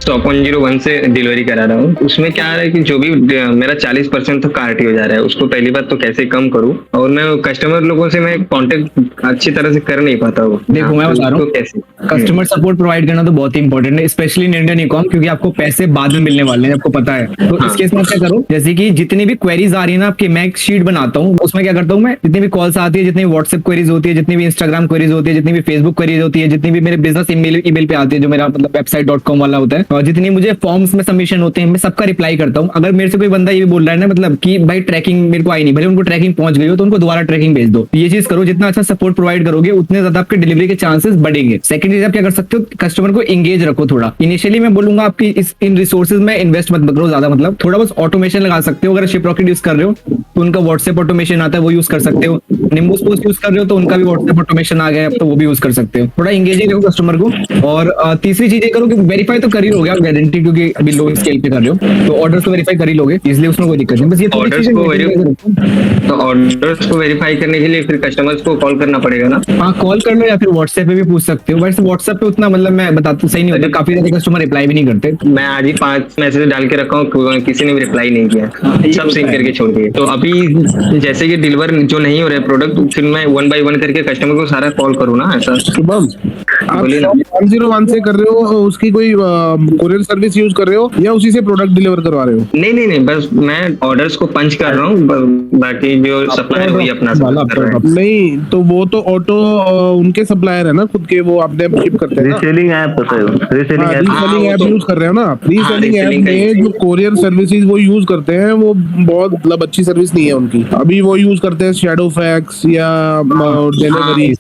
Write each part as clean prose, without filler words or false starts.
101 से डिलीवरी करा रहा हूँ। उसमें क्या है कि जो भी मेरा 40% तक का आरटीओ जा रहा है, उसको पहली बात तो कैसे कम करूँ, और मैं कस्टमर लोगों से मैं कांटेक्ट अच्छी तरह से कर नहीं पाता हूँ। देखो मैं बता रहा हूँ, कैसे कस्टमर सपोर्ट प्रोवाइड करना तो बहुत ही इंपॉर्टेंट है, स्पेशली इन इंडियन ई-कॉम, क्योंकि आपको पैसे बाद में मिलने वाले हैं, आपको पता है। तो इस केस में क्या करो, जैसे कि जितनी भी क्वेरीज आ रही है ना आपकी, मैं एक शीट बनाता हूँ, उसमें क्या करता हूँ मैं, जितनी भी कॉल्स आती है, जितनी भी व्हाट्सएप क्वेरीज होती है, जितनी भी इंस्टाग्राम क्वेरीज होती है, जितनी भी फेसबुक क्वेरीज होती है, जितनी भी मेरे बिजनेस ईमेल पे आती है, जो मेरा मतलब website.com वाला होता है, और जितनी मुझे फॉर्म्स में सबमिशन होते हैं, मैं सबका रिप्लाई करता हूँ। अगर मेरे से कोई बंदा ये भी बोल रहा है ना, मतलब कि भाई ट्रैकिंग मेरे को आई नहीं, भले उनको ट्रैकिंग पहुंच गई हो तो उनको दोबारा ट्रैकिंग भेज दो। ये चीज करो, जितना अच्छा सपोर्ट प्रोवाइड करोगे उतने ज्यादा आपके डिलीवरी के चांसेस बढ़ेंगे। सेकंड चीज आप क्या कर सकते हो, कस्टमर को एंगेज रखो थोड़ा। इनिशियली मैं बोलूंगा आपकी इन रिसोर्सेज में इन्वेस्ट मत करो ज्यादा, मतलब थोड़ा बस ऑटोमेशन लगा सकते हो। अगर शिपरॉकेट यूज कर रहे हो तो उनका व्हाट्सएप ऑटोमेशन आता है, वो यूज कर सकते हो। निम्बूस पोस्ट यूज कर रहे हो तो उनका भी व्हाट्सएप ऑटोमेशन आ गया है, तो वो भी यूज कर सकते हो। थोड़ा एंगेजिंग रखो कस्टमर को। और तीसरी चीज ये करो कि वेरीफाई तो कर ही लोगे आप, गारंटी, क्योंकि अभी लो स्केल पे कर रहे हो तो ऑर्डर्स को वेरीफाई कर ही लोगे, इसलिए उसमें कोई दिक्कत नहीं। बस ये थोड़ी चीजें तो ऑर्डर्स को वेरीफाई करने के लिए फिर कस्टमर्स को कॉल करना पड़ेगा ना? हाँ, कॉल कर लो या फिर व्हाट्सएप पे भी पूछ सकते हो। वैसे व्हाट्सएप पे उतना मतलब मैं बताता सही नहीं होता, काफी सारे कस्टमर रिप्लाई भी नहीं करते। मैं आज ही 5 मैसेज डाल के रखा हूँ, किसी ने भी रिप्लाई नहीं किया, सब सीन करके छोड़ दिए। तो अभी जैसे कि डिलीवर जो नहीं हो रहे प्रोडक्ट, फिर मैं 1 by 1 करके कस्टमर को सारा कॉल करूँ ना? ऐसा शुभम, आप 101 से कर रहे हो, उसकी कोई कोरियर सर्विस यूज कर रहे हो या उसी से प्रोडक्ट डिलीवर करवा रहे हो? नहीं, बस मैं ऑर्डर्स को पंच कर रहा हूँ, बाकी जो सप्लायर वही अपना कर रहा है। नहीं तो वो तो ऑटो उनके सप्लायर है ना खुद के, वो आपने शिप करते हैं ना। रीसेलिंग ऐप होता है, रीसेलिंग ऐप यूज कर रहे हो ना आप। रीसेलिंग ऐप में जो कोरियर सर्विसेज वो यूज करते हैं, वो बहुत मतलब अच्छी सर्विस नहीं है उनकी। अभी वो यूज करते हैं शैडोफैक्स या डिलीवरी,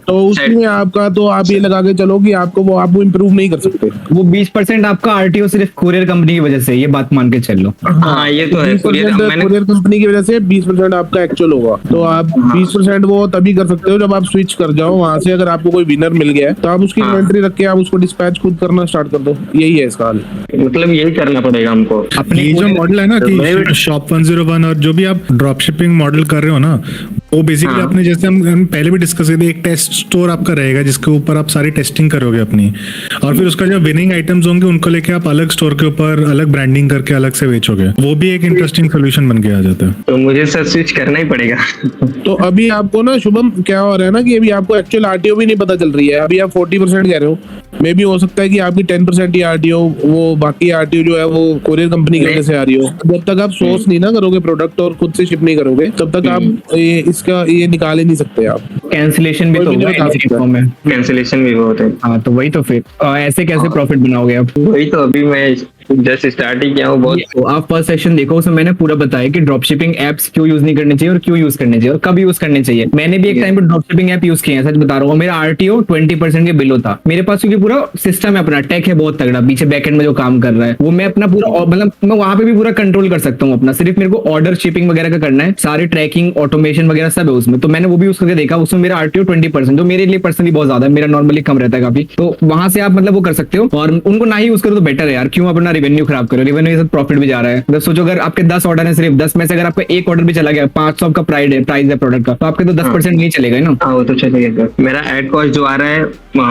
तो उसमें आपका तो आप ये लगा के चलो कि आपको वो आपको इम्प्रूव नहीं कर सकते। वो 20% आपका आरटीओ सिर्फ कोरियर कंपनी की वजह से, ये बात मान के चल लो। हाँ ये तो है, कोरियर कंपनी की वजह से 20% आपका एक्चुअल होगा। तो आप 20% वो तभी कर सकते हो जब आप स्विच कर जाओ वहां से। अगर आपको कोई विनर मिल गया है तो आप उसकी इन्वेंटरी रख के आप उसको डिस्पैच खुद करना स्टार्ट कर दो। यही है इसका हल, मतलब यही करना पड़ेगा हमको। ये जो मॉडल है ना कि शॉप 101 और जो भी आप ड्रॉप शिपिंग मॉडल कर रहे हो ना, वो बेसिकली आपने जैसे हम पहले भी डिस्कस किए थे, एक टेस्ट स्टोर आपका रहेगा जिसके ऊपर आप सारी टेस्टिंग करोगे अपनी, और फिर उसका जो विनिंग आइटम्स होंगे उनको लेके आप अलग स्टोर के ऊपर अलग ब्रांडिंग करके अलग से बेचोगे। वो भी एक इंटरेस्टिंग सोल्यूशन बन के आ जाता है। तो मुझे सर स्विच करना ही पड़ेगा। तो अभी आपको ना शुभम क्या हो रहा है ना कि अभी आपको एक्चुअल आरटीओ भी नहीं पता चल रही है। अभी आप 40% कह रहे हो, मे भी हो सकता है कि आपकी 10% ही आरटीओ, वो बाकी आरटीओ जो है वो कोरियर कंपनी की वजह से आ रही हो। जब तक आप सोर्स नहीं ना करोगे प्रोडक्ट और खुद से शिप नहीं करोगे, तब तक आप इसका ये निकाल ही नहीं सकते। आप कैंसिलेशन भी तो होगा, कैंसिलेशन भी होते हैं। हाँ तो वही तो फिर ऐसे कैसे प्रॉफिट बनाओगे आप? वही तो अभी मैं जस्ट स्टार्ट ही किया हूँ बहुत। तो आप फर्स्ट सेशन देखो, उसमें मैंने पूरा बताया कि ड्रॉप शिपिंग एप्स क्यों यूज नहीं करने चाहिए और क्यों यूज करने चाहिए और कब यूज करने चाहिए। मैंने भी एक टाइम पर ड्रॉप शिपिंग ऐप यूज किया है, सच बता रहा हूँ। मेरा आरटीओ 20% के बिलो था मेरे पास, क्योंकि पूरा सिस्टम है अपना, टेक है बहुत तगड़ा, पीछे बैकएंड में जो काम कर रहा है वो मैं अपना पूरा, मतलब मैं वहां पे भी पूरा कंट्रोल कर सकता हूँ अपना। सिर्फ मेरे को ऑर्डर शिपिंग वगैरह का करना है, सारे ट्रैकिंग ऑटोमेशन वगैरह सब है उसमें। तो मैंने वो भी यूज करके देखा, उसमें मेरा आरटीओ 20%, जो मेरे लिए पर्सनली बहुत ज्यादा है, मेरा नॉर्मली कम रहता है काफी। तो वहां से आप मतलब वो कर सकते हो, और उनको ना ही यूज करो तो बेटर है यार, क्यों अपना रेवेन्यू खराब करो। प्रॉफिट भी जा रहा है। मतलब सोचो अगर आपके 10 ऑर्डर है, सिर्फ 10 में से अगर आपका एक ऑर्डर भी चला गया, 500 का प्राइस है प्रोडक्ट का, तो आपके तो 10% नहीं चलेगा ना। हाँ वो तो चलेगा। मेरा एड कॉस्ट जो आ रहा है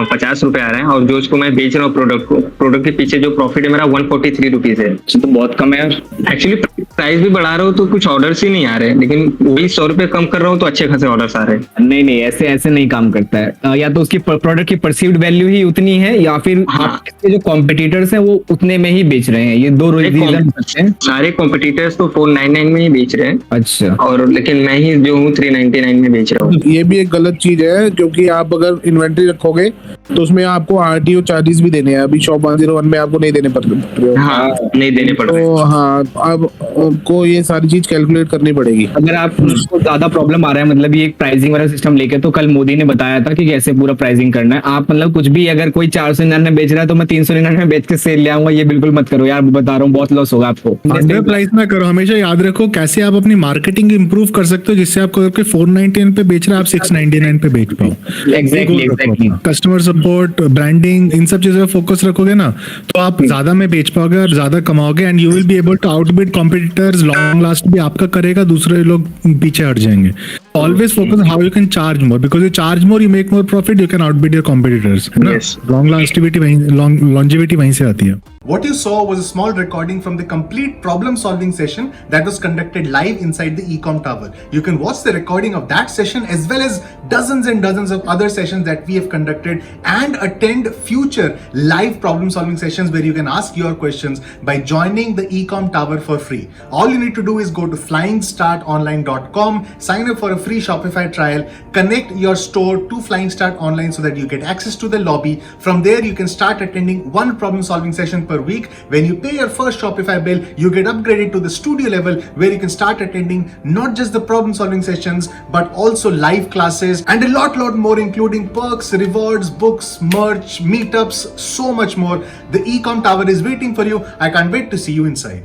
50 रुपए आ रहा है, और जो उसको मैं बेच रहा हूँ प्रोडक्ट के पीछे जो प्रॉफिट है मेरा 143 रुपीज है। तो बहुत कम है यार। एक्चुअली प्राइस भी बढ़ा रहा हूँ तो कुछ ऑर्डर्स ही नहीं आ रहे, लेकिन वही 100 रुपए कम कर रहा हूँ तो अच्छे खासे ऑर्डर्स आ रहे हैं। नहीं ऐसे नहीं काम करता है। या तो उसकी प्रोडक्ट की परसीव्ड वैल्यू ही उतनी है, या फिर आपके जो कॉम्पिटिटर्स हैं वो उतने में ही बेच रहे हैं। ये दो रीजन हैं। सारे कॉम्पिटिटर्स तो 499 में ही बेच रहे हैं। अच्छा। और लेकिन मैं ही जो हूँ 399 में बेच रहा हूँ। ये भी एक गलत चीज है, क्योंकि आप अगर इन्वेंट्री रखोगे तो उसमें आपको आरटीओ चार्जेस भी देने हैं। अभी शॉप 101 में आपको नहीं देने पड़ रहे। हाँ नहीं देने पड़ रहे। तो हाँ, अब आपको ये सारी चीज कैलकुलेट करनी पड़ेगी। अगर आपको ज्यादा प्रॉब्लम आ रहा है, मतलब ये एक प्राइसिंग वाला सिस्टम लेके, तो कल मोदी ने बताया था कि कैसे पूरा प्राइसिंग करना है। आप मतलब कुछ भी, अगर कोई 499 बेच रहा है तो मैं 399 बेच के सेल ले आऊंगा, ये बिल्कुल मत करो यार, बता रहा हूँ बहुत लॉस होगा आपको। अंडर प्राइस ना करो। हमेशा याद रखो कैसे आप अपनी मार्केटिंग इंप्रूव कर सकते हो, जिससे आपको 499 पे बेच रहा है आप 699 पे बेच पाओ। एग्जैक्टली। कस्टमर सपोर्ट, ब्रांडिंग, इन सब चीजों पे फोकस रखोगे ना तो आप ज्यादा में बेच पाओगे और ज्यादा कमाओगे, and you will be able to outbid competitors. Long last भी आपका करेगा, दूसरे लोग पीछे हट जाएंगे। always focus on how you can charge more, because you charge more, you make more profit, you can outbid your competitors, है ना? Yes. Longevity वहीं से आती है. What you saw was a small recording from the complete problem solving session that was conducted live inside the Ecom Tower. You can watch the recording of that session as well as dozens and dozens of other sessions that we have conducted and attend future live problem solving sessions where you can ask your questions by joining the Ecom Tower for free. All you need to do is go to flying-start-online.com, sign up for a free Shopify trial, connect your store to Flying Start Online so that you get access to the lobby. From there, you can start attending one problem solving session per week. When you pay your first Shopify bill, you get upgraded to the studio level where you can start attending not just the problem solving sessions, but also live classes and a lot more, including perks, rewards, books, merch, meetups, so much more. The Ecom Tower is waiting for you. I can't wait to see you inside.